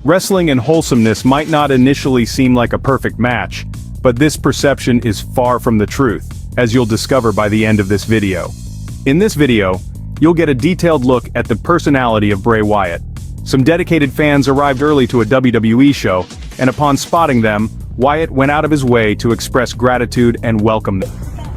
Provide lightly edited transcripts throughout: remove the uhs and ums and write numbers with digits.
Wrestling and wholesomeness might not initially seem like a perfect match, but this perception is far from the truth, as you'll discover by the end of this video. In this video, you'll get a detailed look at the personality of Bray Wyatt. Some dedicated fans arrived early to a WWE show, and upon spotting them, Wyatt went out of his way to express gratitude and welcome them.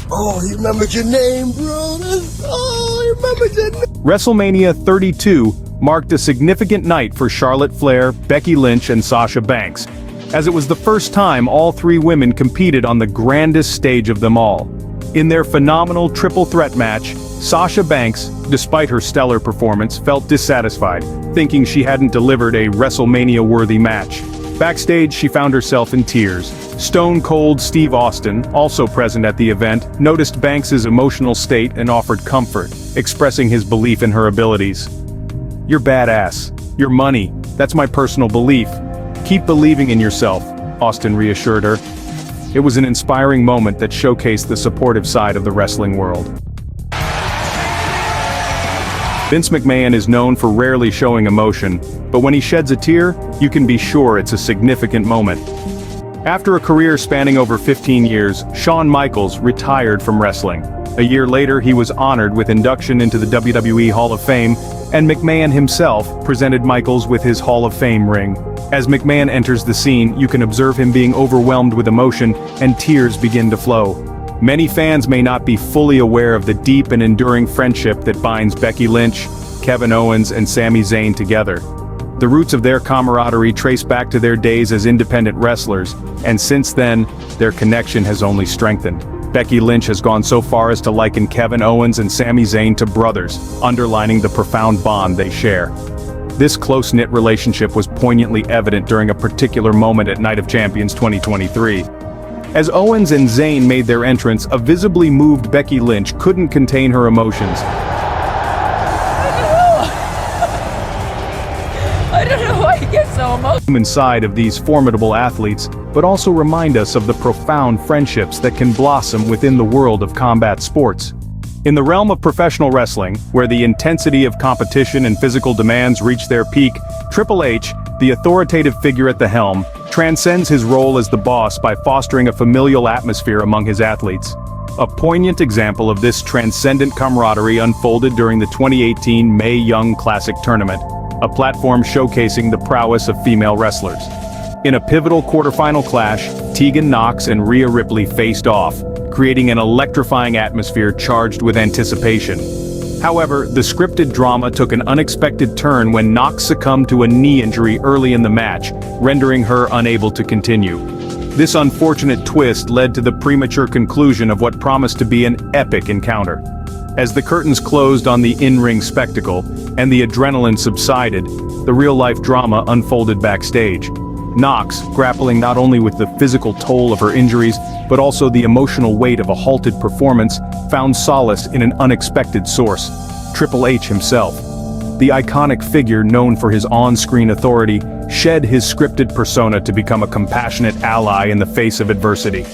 Oh, he remembered your name, bro. He remembered your name. WrestleMania 32 marked a significant night for Charlotte Flair, Becky Lynch, and Sasha Banks, as it was the first time all three women competed on the grandest stage of them all. In their phenomenal triple threat match, Sasha Banks, despite her stellar performance, felt dissatisfied, thinking she hadn't delivered a WrestleMania-worthy match. Backstage, she found herself in tears. Stone Cold Steve Austin, also present at the event, noticed Banks's emotional state and offered comfort, expressing his belief in her abilities. "You're badass. You're money. That's my personal belief. Keep believing in yourself," Austin reassured her. It was an inspiring moment that showcased the supportive side of the wrestling world. Vince McMahon is known for rarely showing emotion, but when he sheds a tear, you can be sure it's a significant moment. After a career spanning over 15 years, Shawn Michaels retired from wrestling. A year later, he was honored with induction into the WWE Hall of Fame, and McMahon himself presented Michaels with his Hall of Fame ring. As McMahon enters the scene, you can observe him being overwhelmed with emotion, and tears begin to flow. Many fans may not be fully aware of the deep and enduring friendship that binds Becky Lynch, Kevin Owens, and Sami Zayn together. The roots of their camaraderie trace back to their days as independent wrestlers, and since then, their connection has only strengthened. Becky Lynch has gone so far as to liken Kevin Owens and Sami Zayn to brothers, underlining the profound bond they share. This close-knit relationship was poignantly evident during a particular moment at Night of Champions 2023. As Owens and Zayn made their entrance, a visibly moved Becky Lynch couldn't contain her emotions. I don't know why you get so emotional. Human side of these formidable athletes, but also remind us of the profound friendships that can blossom within the world of combat sports. In the realm of professional wrestling, where the intensity of competition and physical demands reach their peak, Triple H, the authoritative figure at the helm, transcends his role as the boss by fostering a familial atmosphere among his athletes. A poignant example of this transcendent camaraderie unfolded during the 2018 Mae Young Classic Tournament, a platform showcasing the prowess of female wrestlers. In a pivotal quarterfinal clash, Tegan Nox and Rhea Ripley faced off, creating an electrifying atmosphere charged with anticipation. However, the scripted drama took an unexpected turn when Nox succumbed to a knee injury early in the match, rendering her unable to continue. This unfortunate twist led to the premature conclusion of what promised to be an epic encounter. As the curtains closed on the in-ring spectacle, and the adrenaline subsided, the real-life drama unfolded backstage. Nox, grappling not only with the physical toll of her injuries, but also the emotional weight of a halted performance, found solace in an unexpected source: Triple H himself. The iconic figure known for his on-screen authority shed his scripted persona to become a compassionate ally in the face of adversity.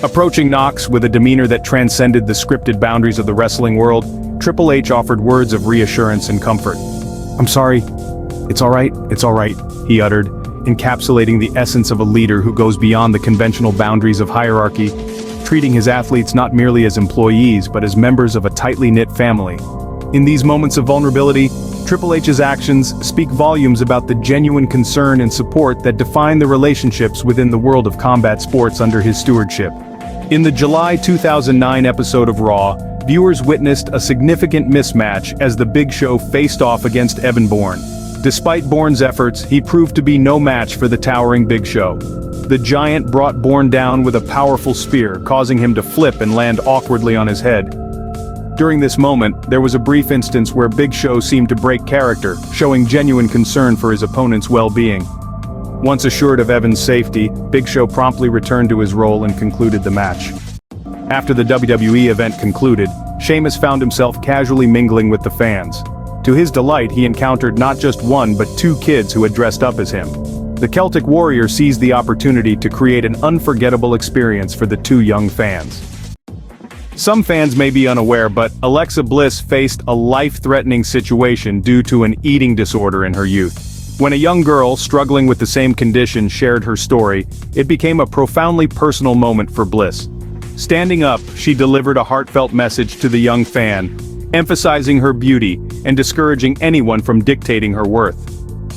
Approaching Nox with a demeanor that transcended the scripted boundaries of the wrestling world, Triple H offered words of reassurance and comfort. "I'm sorry. It's all right, he uttered, encapsulating the essence of a leader who goes beyond the conventional boundaries of hierarchy, treating his athletes not merely as employees but as members of a tightly knit family. In these moments of vulnerability, Triple H's actions speak volumes about the genuine concern and support that define the relationships within the world of combat sports under his stewardship. In the July 2009 episode of Raw, viewers witnessed a significant mismatch as the Big Show faced off against Evan Bourne. Despite Bourne's efforts, he proved to be no match for the towering Big Show. The giant brought Bourne down with a powerful spear, causing him to flip and land awkwardly on his head. During this moment, there was a brief instance where Big Show seemed to break character, showing genuine concern for his opponent's well-being. Once assured of Evan's safety, Big Show promptly returned to his role and concluded the match. After the WWE event concluded, Sheamus found himself casually mingling with the fans. To his delight, he encountered not just one but two kids who had dressed up as him. The Celtic Warrior seized the opportunity to create an unforgettable experience for the two young fans. Some fans may be unaware, but Alexa Bliss faced a life-threatening situation due to an eating disorder in her youth. When a young girl struggling with the same condition shared her story, it became a profoundly personal moment for Bliss. Standing up, she delivered a heartfelt message to the young fan, emphasizing her beauty and discouraging anyone from dictating her worth.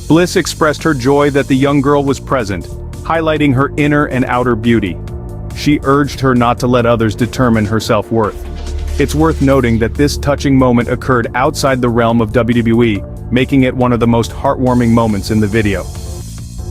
Bliss expressed her joy that the young girl was present, highlighting her inner and outer beauty. She urged her not to let others determine her self-worth. It's worth noting that this touching moment occurred outside the realm of WWE, making it one of the most heartwarming moments in the video.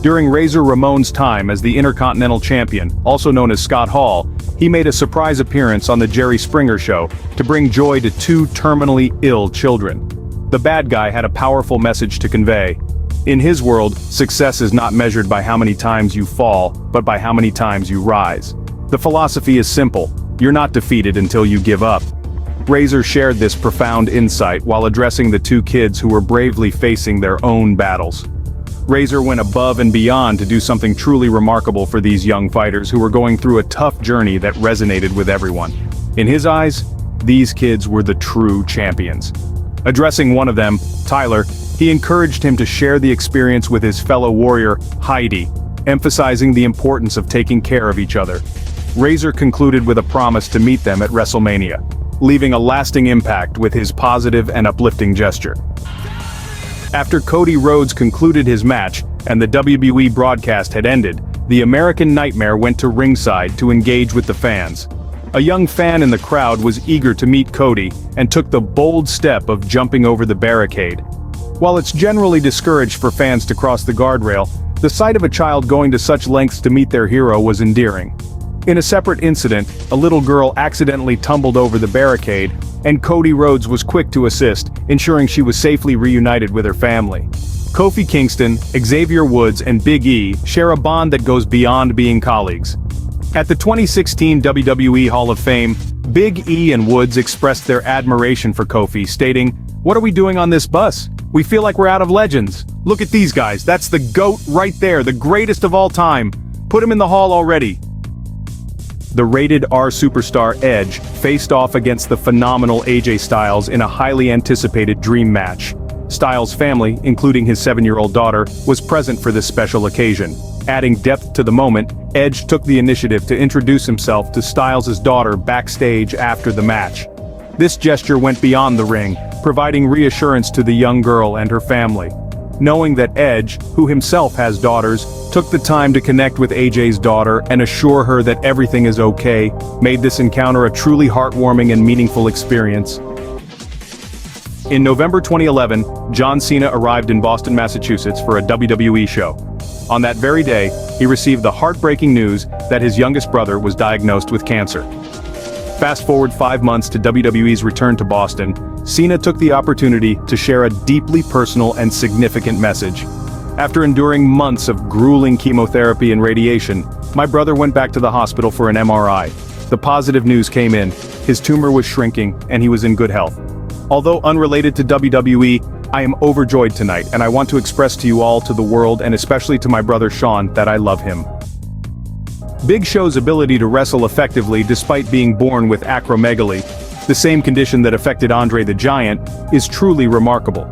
During Razor Ramon's time as the Intercontinental Champion, also known as Scott Hall, he made a surprise appearance on the Jerry Springer Show to bring joy to two terminally ill children. The bad guy had a powerful message to convey. In his world, success is not measured by how many times you fall, but by how many times you rise. The philosophy is simple: you're not defeated until you give up. Razor shared this profound insight while addressing the two kids who were bravely facing their own battles. Razor went above and beyond to do something truly remarkable for these young fighters who were going through a tough journey that resonated with everyone. In his eyes, these kids were the true champions. Addressing one of them, Tyler, he encouraged him to share the experience with his fellow warrior, Heidi, emphasizing the importance of taking care of each other. Razor concluded with a promise to meet them at WrestleMania, leaving a lasting impact with his positive and uplifting gesture. After Cody Rhodes concluded his match, and the WWE broadcast had ended, the American Nightmare went to ringside to engage with the fans. A young fan in the crowd was eager to meet Cody, and took the bold step of jumping over the barricade. While it's generally discouraged for fans to cross the guardrail, the sight of a child going to such lengths to meet their hero was endearing. In a separate incident, a little girl accidentally tumbled over the barricade, and Cody Rhodes was quick to assist, ensuring she was safely reunited with her family. Kofi Kingston, Xavier Woods, and Big E share a bond that goes beyond being colleagues. At the 2016 WWE Hall of Fame, Big E and Woods expressed their admiration for Kofi, stating, "What are we doing on this bus? We feel like we're out of Legends. Look at these guys, that's the GOAT right there, the greatest of all time. Put him in the hall already." The rated R superstar Edge faced off against the phenomenal AJ Styles in a highly anticipated dream match. Styles' family, including his 7-year-old daughter, was present for this special occasion. Adding depth to the moment, Edge took the initiative to introduce himself to Styles' daughter backstage after the match. This gesture went beyond the ring, providing reassurance to the young girl and her family. Knowing that Edge, who himself has daughters, took the time to connect with AJ's daughter and assure her that everything is okay, made this encounter a truly heartwarming and meaningful experience. In November 2011, John Cena arrived in Boston, Massachusetts for a WWE show. On that very day, he received the heartbreaking news that his youngest brother was diagnosed with cancer. Fast forward 5 months to WWE's return to Boston, Cena took the opportunity to share a deeply personal and significant message. After enduring months of grueling chemotherapy and radiation, my brother went back to the hospital for an MRI. The positive news came in: his tumor was shrinking and he was in good health. Although unrelated to WWE, I am overjoyed tonight, and I want to express to you all, to the world, and especially to my brother Sean, that I love him. Big Show's ability to wrestle effectively despite being born with acromegaly, the same condition that affected Andre the Giant, is truly remarkable.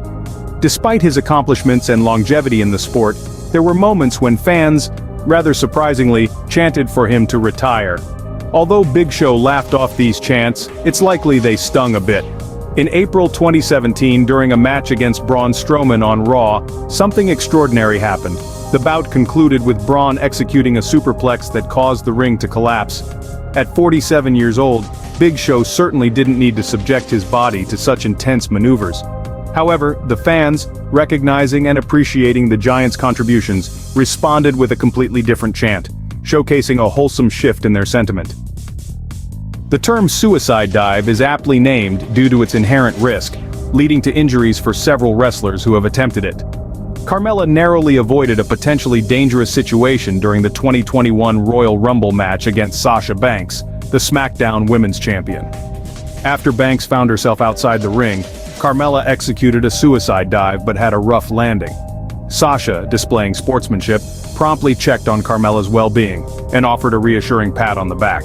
Despite his accomplishments and longevity in the sport, there were moments when fans, rather surprisingly, chanted for him to retire. Although Big Show laughed off these chants, it's likely they stung a bit. In April 2017, during a match against Braun Strowman on Raw, something extraordinary happened. The bout concluded with Braun executing a superplex that caused the ring to collapse. At 47 years old, Big Show certainly didn't need to subject his body to such intense maneuvers. However, the fans, recognizing and appreciating the Giant's contributions, responded with a completely different chant, showcasing a wholesome shift in their sentiment. The term suicide dive is aptly named due to its inherent risk, leading to injuries for several wrestlers who have attempted it. Carmella narrowly avoided a potentially dangerous situation during the 2021 Royal Rumble match against Sasha Banks, the SmackDown Women's Champion. After Banks found herself outside the ring, Carmella executed a suicide dive but had a rough landing. Sasha, displaying sportsmanship, promptly checked on Carmella's well-being and offered a reassuring pat on the back.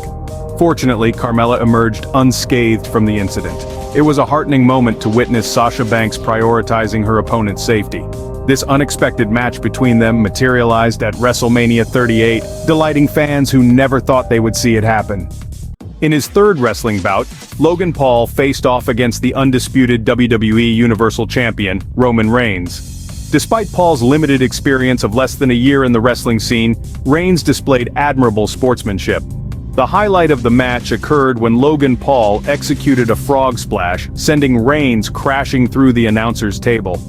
Fortunately, Carmella emerged unscathed from the incident. It was a heartening moment to witness Sasha Banks prioritizing her opponent's safety. This unexpected match between them materialized at WrestleMania 38, delighting fans who never thought they would see it happen. In his third wrestling bout, Logan Paul faced off against the undisputed WWE Universal Champion, Roman Reigns. Despite Paul's limited experience of less than a year in the wrestling scene, Reigns displayed admirable sportsmanship. The highlight of the match occurred when Logan Paul executed a frog splash, sending Reigns crashing through the announcer's table.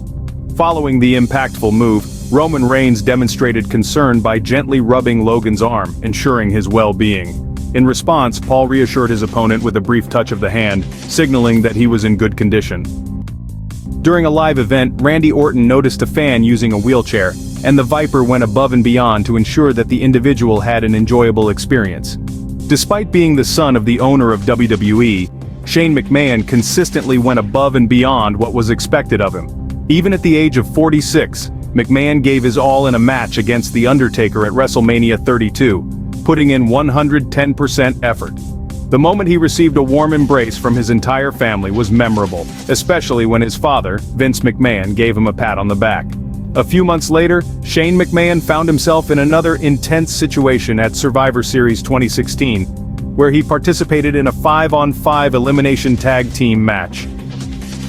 Following the impactful move, Roman Reigns demonstrated concern by gently rubbing Logan's arm, ensuring his well-being. In response, Paul reassured his opponent with a brief touch of the hand, signaling that he was in good condition. During a live event, Randy Orton noticed a fan using a wheelchair, and the Viper went above and beyond to ensure that the individual had an enjoyable experience. Despite being the son of the owner of WWE, Shane McMahon consistently went above and beyond what was expected of him. Even at the age of 46, McMahon gave his all in a match against The Undertaker at WrestleMania 32, putting in 110% effort. The moment he received a warm embrace from his entire family was memorable, especially when his father, Vince McMahon, gave him a pat on the back. A few months later, Shane McMahon found himself in another intense situation at Survivor Series 2016, where he participated in a 5-on-5 elimination tag team match.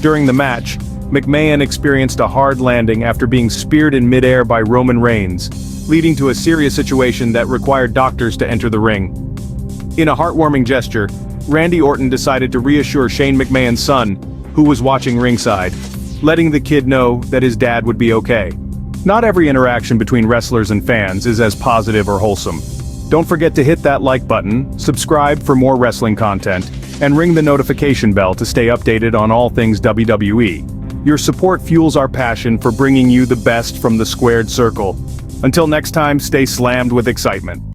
During the match, McMahon experienced a hard landing after being speared in midair by Roman Reigns, leading to a serious situation that required doctors to enter the ring. In a heartwarming gesture, Randy Orton decided to reassure Shane McMahon's son, who was watching ringside, letting the kid know that his dad would be okay. Not every interaction between wrestlers and fans is as positive or wholesome. Don't forget to hit that like button, subscribe for more wrestling content, and ring the notification bell to stay updated on all things WWE. Your support fuels our passion for bringing you the best from the squared circle. Until next time, stay slammed with excitement.